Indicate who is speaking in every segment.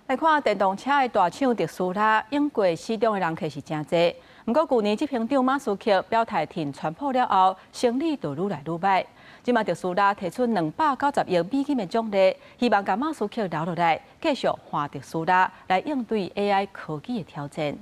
Speaker 1: 来看电动车的大厂特斯拉，用过市场的人客是真多。不过去年执行长马斯克表态停川普了后，生意就愈来愈歹。今麦特斯拉提出290亿美金的奖励，希望将马斯克留落来，继续换特斯拉来应对 AI 科技的挑战。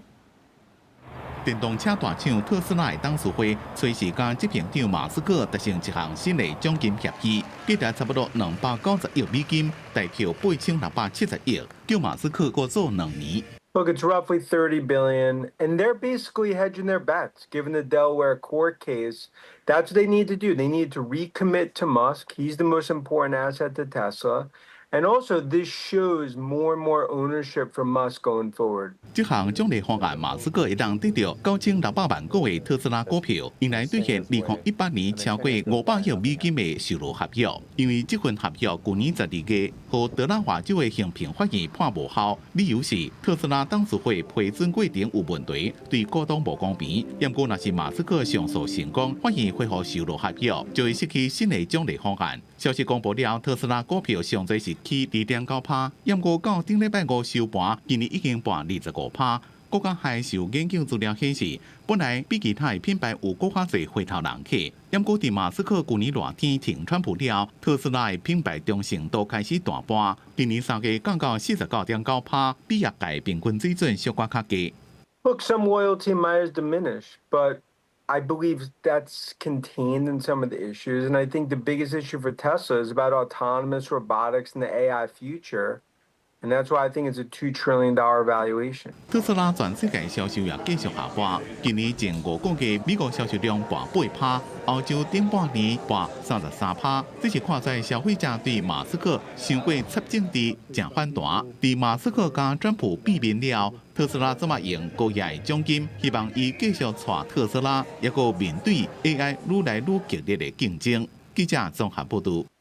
Speaker 2: 电动车大厂特斯拉的董事会随时跟执行长马斯克达成一项新的奖金协议，价值差不多290亿美金，大票8670亿，叫马斯克过做2年。
Speaker 3: Look, it's roughly 30 billion, and they're basically hedging their bets. Given the Delaware court case, that's what they need to do. They need to recommit to Musk. He's the most important asset to Tesla. And also, this shows more and more ownership from Musk going forward.
Speaker 2: 这项奖励方案，马斯克会当得到9600万股的特斯拉股票，用来兑现2018年超过500亿美金的收入合约。因为这份合约去年12月，和德拉华州的刑评法院判无效，理由是特斯拉董事会批准过程有问题，对股东无公平。不过，若是马斯克上诉成功，法院恢复收入合约，就会失去新的奖励方案。消息公布了，特斯拉股票上侪是起2.9%，不过到顶礼拜五收盘，今年已经盘25%。国家海事研究资料显示，本来比其他的品牌有更较侪回头人客。不过，伫马斯克去年热天停川普了，特斯拉的品牌忠诚度开始大跌。今年3月降到49.9%，比业界平均水准小可较低。
Speaker 3: Look, some loyalty might have diminished, but I believe that's contained in some of the issues. And I think the biggest issue for Tesla is about autonomous robotics and the AI future. And that's why I think it's a $2 trillion valuation.
Speaker 2: 特斯拉全世界销售也继续下滑，今年前5个月美国销售量跌8%，欧洲顶半年跌33%。这是看在消费者对马斯克想过插政治正反弹。在马斯克跟川普避免了，特斯拉怎么用高额的奖金，希望伊继续带特斯拉，也个面对 AI 愈来愈激烈的竞争。记者综合报道。